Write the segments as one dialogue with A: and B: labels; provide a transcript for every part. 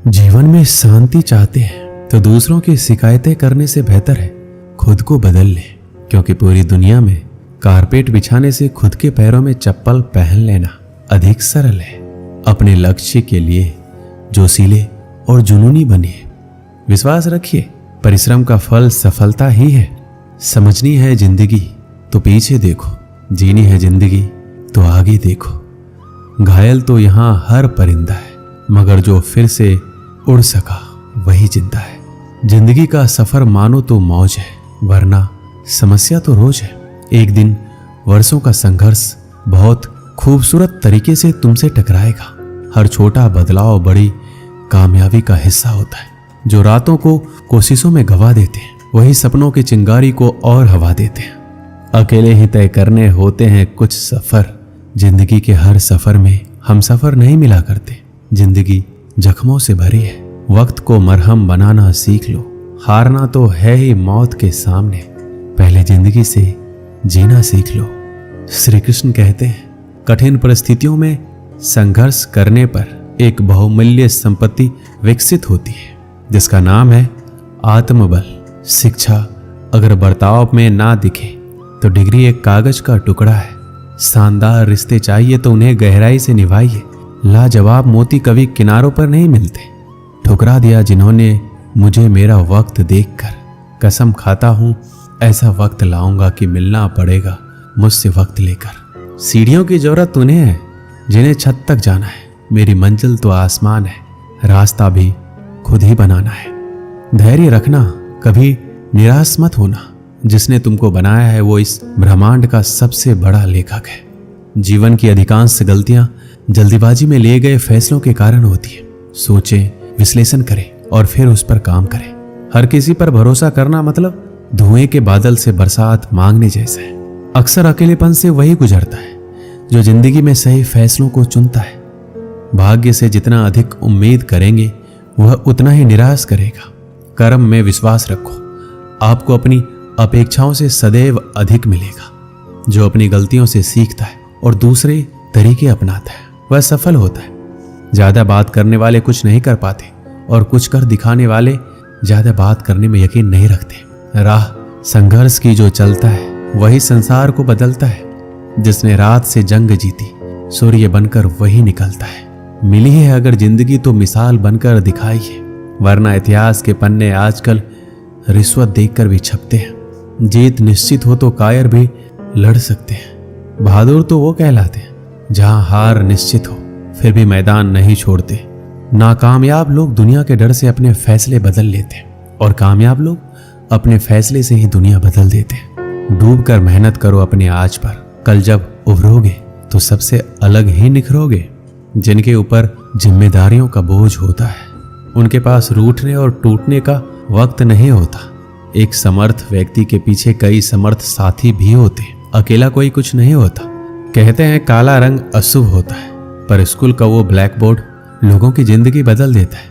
A: जीवन में शांति चाहते हैं तो दूसरों की शिकायतें करने से बेहतर है खुद को बदल ले, क्योंकि पूरी दुनिया में कारपेट बिछाने से खुद के पैरों में चप्पल पहन लेना अधिक सरल है। अपने लक्ष्य के लिए जोशीले और जुनूनी बनिए। विश्वास रखिए, परिश्रम का फल सफलता ही है। समझनी है जिंदगी तो पीछे देखो, जीनी है जिंदगी तो आगे देखो। घायल तो यहाँ हर परिंदा है, मगर जो फिर से उड़ सका वही जिंदा है। जिंदगी का सफर मानो तो मौज है, वरना समस्या तो रोज है। एक दिन वर्षों का संघर्ष बहुत खूबसूरत तरीके से तुमसे टकराएगा। हर छोटा बदलाव बड़ी कामयाबी का हिस्सा होता है। जो रातों को कोशिशों में गवा देते हैं, वही सपनों की चिंगारी को और हवा देते हैं। अकेले ही तय करने होते हैं कुछ सफर। जिंदगी के हर सफर में हम सफर नहीं मिला करते। जिंदगी जख्मों से भरी है, वक्त को मरहम बनाना सीख लो। हारना तो है ही मौत के सामने, पहले जिंदगी से जीना सीख लो। श्री कृष्ण कहते हैं, कठिन परिस्थितियों में संघर्ष करने पर एक बहुमूल्य संपत्ति विकसित होती है, जिसका नाम है आत्मबल। शिक्षा अगर बर्ताव में ना दिखे तो डिग्री एक कागज का टुकड़ा है। शानदार रिश्ते चाहिए तो उन्हें गहराई से निभाइए। लाजवाब मोती कभी किनारों पर नहीं मिलते। ठुकरा दिया जिन्होंने मुझे मेरा वक्त देखकर। कसम खाता हूं ऐसा वक्त लाऊंगा कि मिलना पड़ेगा मुझसे वक्त लेकर। सीढ़ियों की जरूरत उन्हें है जिन्हें छत तक जाना है। मेरी मंजिल तो आसमान है, रास्ता भी खुद ही बनाना है। धैर्य रखना, कभी निराश मत होना। जिसने तुमको बनाया है वो इस ब्रह्मांड का सबसे बड़ा लेखक है। जीवन की अधिकांश गलतियां जल्दीबाजी में लिए गए फैसलों के कारण होती है। सोचें, विश्लेषण करें और फिर उस पर काम करें। हर किसी पर भरोसा करना मतलब धुएं के बादल से बरसात मांगने जैसा है। अक्सर अकेलेपन से वही गुजरता है जो जिंदगी में सही फैसलों को चुनता है। भाग्य से जितना अधिक उम्मीद करेंगे वह उतना ही निराश करेगा। कर्म में विश्वास रखो, आपको अपनी अपेक्षाओं से सदैव अधिक मिलेगा। जो अपनी गलतियों से सीखता है और दूसरे तरीके अपनाता है वह सफल होता है। ज्यादा बात करने वाले कुछ नहीं कर पाते और कुछ कर दिखाने वाले ज्यादा बात करने में यकीन नहीं रखते। राह संघर्ष की जो चलता है वही संसार को बदलता है। जिसने रात से जंग जीती सूर्य बनकर वही निकलता है। मिली है अगर जिंदगी तो मिसाल बनकर दिखाइए, वरना इतिहास के पन्ने आजकल रिश्वत देखकर भी छपते हैं। जीत निश्चित हो तो कायर भी लड़ सकते हैं। बहादुर तो वो कहलाते हैं जहां हार निश्चित हो फिर भी मैदान नहीं छोड़ते। नाकामयाब लोग दुनिया के डर से अपने फैसले बदल लेते हैं और कामयाब लोग अपने फैसले से ही दुनिया बदल देते हैं। डूब कर मेहनत करो अपने आज पर, कल जब उभरोगे तो सबसे अलग ही निखरोगे। जिनके ऊपर जिम्मेदारियों का बोझ होता है उनके पास रूठने और टूटने का वक्त नहीं होता। एक समर्थ व्यक्ति के पीछे कई समर्थ साथी भी होते हैं। अकेला कोई कुछ नहीं होता। कहते हैं काला रंग अशुभ होता है, पर स्कूल का वो ब्लैक बोर्ड लोगों की जिंदगी बदल देता है।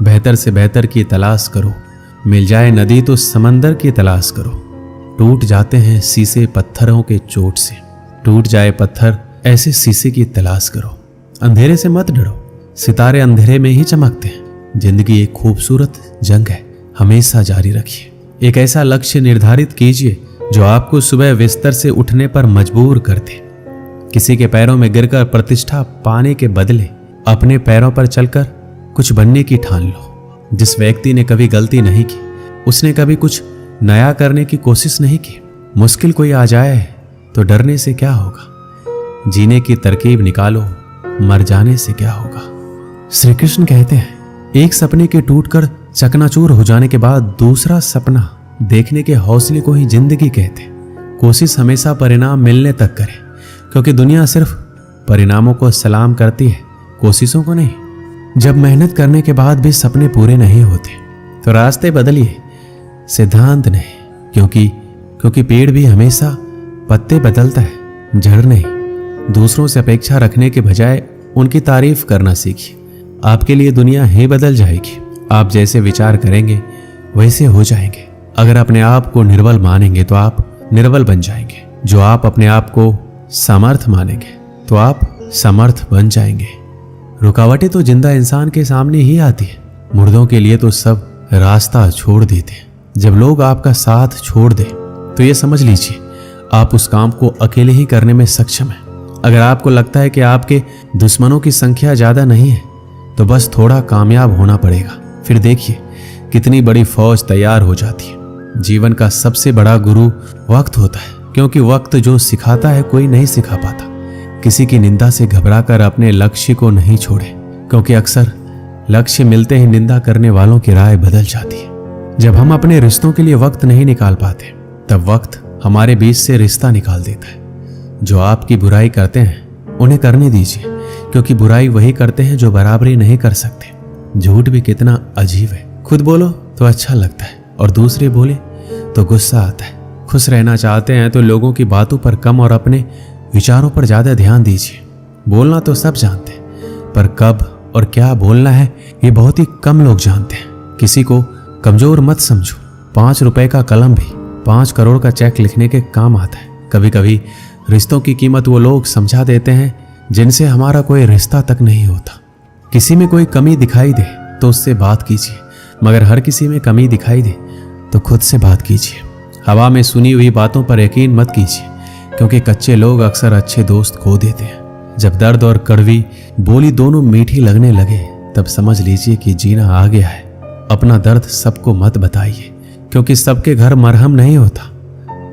A: बेहतर से बेहतर की तलाश करो, मिल जाए नदी तो समंदर की तलाश करो। टूट जाते हैं शीशे पत्थरों के चोट से, टूट जाए पत्थर ऐसे शीशे की तलाश करो। अंधेरे से मत डरो, सितारे अंधेरे में ही चमकते हैं। जिंदगी एक खूबसूरत जंग है, हमेशा जारी रखिए। एक ऐसा लक्ष्य निर्धारित कीजिए जो आपको सुबह बिस्तर से उठने पर मजबूर कर दे। किसी के पैरों में गिरकर प्रतिष्ठा पाने के बदले अपने पैरों पर चलकर कुछ बनने की ठान लो। जिस व्यक्ति ने कभी गलती नहीं की उसने कभी कुछ नया करने की कोशिश नहीं की। मुश्किल कोई आ जाए तो डरने से क्या होगा, जीने की तरकीब निकालो, मर जाने से क्या होगा। श्री कृष्ण कहते हैं, एक सपने के टूटकर चकनाचूर हो जाने के बाद दूसरा सपना देखने के हौसले को ही जिंदगी कहते हैं। कोशिश हमेशा परिणाम मिलने तक करें, क्योंकि दुनिया सिर्फ परिणामों को सलाम करती है, कोशिशों को नहीं। जब मेहनत करने के बाद भी सपने पूरे नहीं होते तो रास्ते बदलिए, सिद्धांत नहीं। क्योंकि पेड़ भी हमेशा पत्ते बदलता है, जड़ नहीं। दूसरों से अपेक्षा रखने के बजाय उनकी तारीफ करना सीखिए। आपके लिए दुनिया ही बदल जाएगी। आप जैसे विचार करेंगे वैसे हो जाएंगे। अगर अपने आप को निर्बल मानेंगे तो आप निर्बल बन जाएंगे। जो आप अपने आप को समर्थ मानेंगे तो आप समर्थ बन जाएंगे। रुकावटें तो जिंदा इंसान के सामने ही आती है, मुर्दों के लिए तो सब रास्ता छोड़ देते हैं। जब लोग आपका साथ छोड़ दे तो ये समझ लीजिए आप उस काम को अकेले ही करने में सक्षम हैं। अगर आपको लगता है कि आपके दुश्मनों की संख्या ज्यादा नहीं है तो बस थोड़ा कामयाब होना पड़ेगा, फिर देखिए कितनी बड़ी फौज तैयार हो जाती है। जीवन का सबसे बड़ा गुरु वक्त होता है, क्योंकि वक्त जो सिखाता है कोई नहीं सिखा पाता। किसी की निंदा से घबराकर अपने लक्ष्य को नहीं छोड़े, क्योंकि अक्सर लक्ष्य मिलते ही निंदा करने वालों की राय बदल जाती है। जब हम अपने रिश्तों के लिए वक्त नहीं निकाल पाते तब वक्त हमारे बीच से रिश्ता निकाल देता है। जो आपकी बुराई करते हैं उन्हें करने दीजिए, क्योंकि बुराई वही करते हैं जो बराबरी नहीं कर सकते। झूठ भी कितना अजीब है, खुद बोलो तो अच्छा लगता है और दूसरे बोले तो गुस्सा आता है। खुश रहना चाहते हैं तो लोगों की बातों पर कम और अपने विचारों पर ज्यादा ध्यान दीजिए। बोलना तो सब जानते हैं, पर कब और क्या बोलना है ये बहुत ही कम लोग जानते हैं। किसी को कमजोर मत समझो। 5 रुपए का कलम भी 5 करोड़ का चेक लिखने के काम आता है। कभी कभी रिश्तों की कीमत वो लोग समझा देते हैं जिनसे हमारा कोई रिश्ता तक नहीं होता। किसी में कोई कमी दिखाई दे तो उससे बात कीजिए, मगर हर किसी में कमी दिखाई दे तो खुद से बात कीजिए। हवा में सुनी हुई बातों पर यकीन मत कीजिए, क्योंकि कच्चे लोग अक्सर अच्छे दोस्त खो देते हैं। जब दर्द और कड़वी बोली दोनों मीठी लगने लगे तब समझ लीजिए कि जीना आ गया है। अपना दर्द सबको मत बताइए, क्योंकि सबके घर मरहम नहीं होता,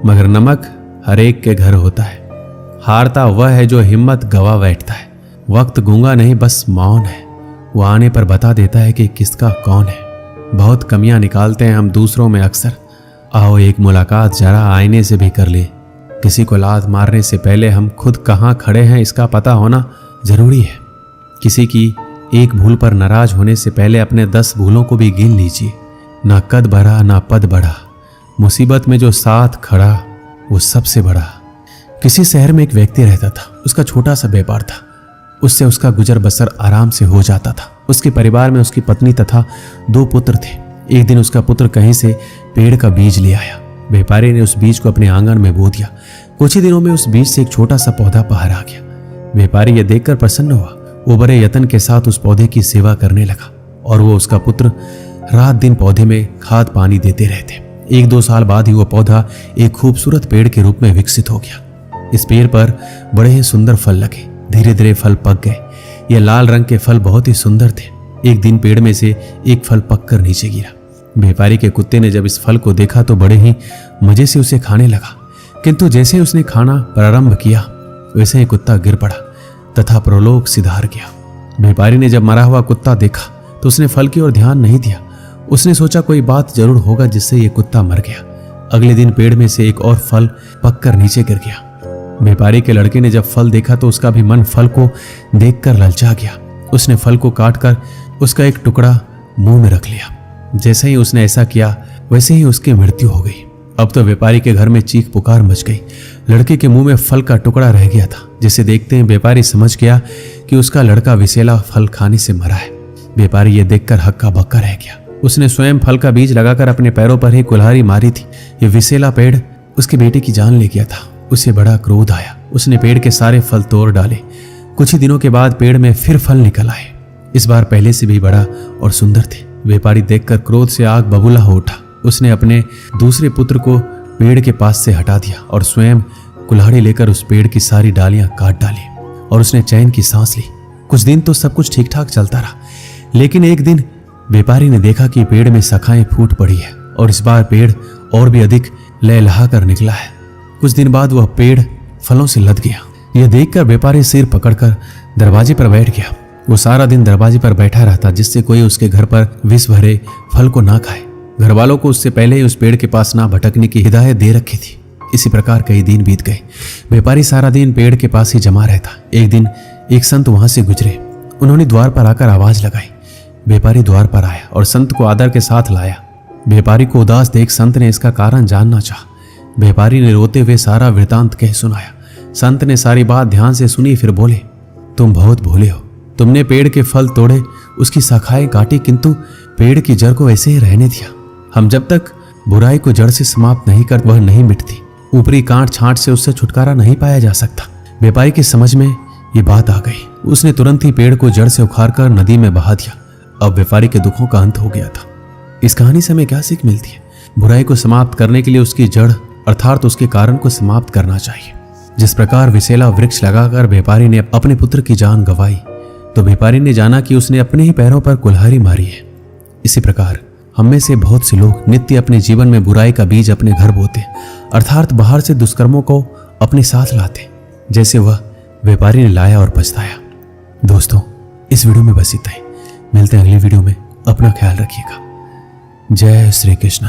A: मगर नमक हर एक के घर होता है। हारता वह है जो हिम्मत गवा बैठता है। वक्त गूंगा नहीं, बस मौन है। वो आने पर बता देता है कि किसका कौन है। बहुत कमियां निकालते हैं हम दूसरों में अक्सर। आओ एक मुलाकात जरा आईने से भी कर ले। किसी को लात मारने से पहले हम खुद कहाँ खड़े हैं इसका पता होना जरूरी है। किसी की एक भूल पर नाराज होने से पहले अपने 10 भूलों को भी गिन लीजिए। ना कद बढ़ा ना पद बढ़ा, मुसीबत में जो साथ खड़ा वो सबसे बड़ा। किसी शहर में एक व्यक्ति रहता था। उसका छोटा सा व्यापार था। उससे उसका गुजर बसर आराम से हो जाता था। उसके परिवार में उसकी पत्नी तथा 2 पुत्र थे। एक दिन उसका पुत्र कहीं से पेड़ का बीज ले आया। व्यापारी ने उस बीज को अपने आंगन में बो दिया। कुछ ही दिनों में उस बीज से एक छोटा सा पौधा बाहर आ गया। व्यापारी यह देखकर प्रसन्न हुआ। वो बड़े यत्न के साथ उस पौधे की सेवा करने लगा और वो उसका पुत्र रात दिन पौधे में खाद पानी देते रहते। 1-2 साल बाद ही वो पौधा एक खूबसूरत पेड़ के रूप में विकसित हो गया। इस पेड़ पर बड़े ही सुंदर फल लगे। धीरे धीरे फल पक गए। ये लाल रंग के फल बहुत ही सुंदर थे। एक दिन पेड़ में से एक फल पककर नीचे गिरा। व्यापारी के कुत्ते ने जब इस फल को देखा तो बड़े ही मजे से उसे खाने लगा, किंतु जैसे उसने खाना प्रारंभ किया वैसे ही कुत्ता गिर पड़ा तथा प्रलोक सिधार गया। व्यापारी ने जब मरा हुआ कुत्ता देखा तो उसने फल की ओर ध्यान नहीं दिया। उसने सोचा कोई बात जरूर होगा जिससे ये कुत्ता मर गया। अगले दिन पेड़ में से एक और फल पककर नीचे गिर गया। व्यापारी के लड़के ने जब फल देखा तो उसका भी मन फल को देखकर ललचा गया। उसने फल को काटकर उसका एक टुकड़ा मुंह में रख लिया। जैसे ही उसने ऐसा किया वैसे ही उसकी मृत्यु हो गई। अब तो व्यापारी के घर में चीख पुकार मच गई। लड़के के मुंह में फल का टुकड़ा रह गया था, जिसे देखते ही व्यापारी समझ गया कि उसका लड़का विषैला फल खाने से मरा है। व्यापारी ये देखकर हक्का बक्का रह गया। उसने स्वयं फल का बीज लगाकर अपने पैरों पर ही कुल्हाड़ी मारी थी। ये विषैला पेड़ उसके बेटे की जान ले गया था। उसे बड़ा क्रोध आया। उसने पेड़ के सारे फल तोड़ डाले। कुछ ही दिनों के बाद पेड़ में फिर फल निकल आए। इस बार पहले से भी बड़ा और सुंदर थे। व्यापारी देखकर क्रोध से आग बबूला हो उठा। उसने अपने दूसरे पुत्र को पेड़ के पास से हटा दिया और स्वयं कुल्हाड़ी लेकर उस पेड़ की सारी डालियां काट डाली और उसने चैन की सांस ली। कुछ दिन तो सब कुछ ठीक ठाक चलता रहा, लेकिन एक दिन व्यापारी ने देखा कि पेड़ में शाखाएं फूट पड़ी है और इस बार पेड़ और भी अधिक लहलहा कर निकला है। कुछ दिन बाद वह पेड़ फलों से लद गया। यह देखकर व्यापारी सिर पकड़कर दरवाजे पर बैठ गया। वो सारा दिन दरवाजे पर बैठा रहता, जिससे कोई उसके घर पर विष भरे फल को ना खाए। घर वालों को उससे पहले ही उस पेड़ के पास ना भटकने की हिदायत दे रखी थी। इसी प्रकार कई दिन बीत गए। व्यापारी सारा दिन पेड़ के पास ही जमा रहता। एक दिन एक संत वहां से गुजरे। उन्होंने द्वार पर आकर आवाज लगाई। व्यापारी द्वार पर आया और संत को आदर के साथ लाया। व्यापारी को उदास देख संत ने इसका कारण जानना चाहा। व्यापारी ने रोते हुए सारा वृतांत कह सुनाया। संत ने सारी बात ध्यान से सुनी, फिर बोले, तुम बहुत भोले हो। तुमने पेड़ के फल तोड़े, उसकी शाखाएं काटी, किंतु पेड़ की जड़ को ऐसे ही रहने दिया। हम जब तक बुराई को जड़ से समाप्त नहीं कर वह नहीं मिटती। ऊपरी कांट छांट से उससे छुटकारा नहीं पाया जा सकता। व्यापारी की समझ में ये बात आ गई। उसने तुरंत ही पेड़ को जड़ से उखाड़कर नदी में बहा दिया। अब व्यापारी के दुखों का अंत हो गया था। इस कहानी से हमें क्या सीख मिलती है? बुराई को समाप्त करने के लिए उसकी जड़ अर्थात उसके कारण को समाप्त करना चाहिए। जिस प्रकार विसेला वृक्ष लगाकर व्यापारी ने अपने पुत्र की जान गंवाई, तो व्यापारी ने जाना कि उसने अपने ही पैरों पर कुल्हाड़ी मारी है। इसी प्रकार हम में से बहुत से लोग नित्य अपने जीवन में बुराई का बीज अपने घर बोते, अर्थात बाहर से दुष्कर्मों को अपने साथ लाते, जैसे वह व्यापारी ने लाया और पछताया। दोस्तों, इस वीडियो में बस इतना ही। मिलते हैं अगली वीडियो में। अपना ख्याल रखिएगा। जय श्री कृष्ण।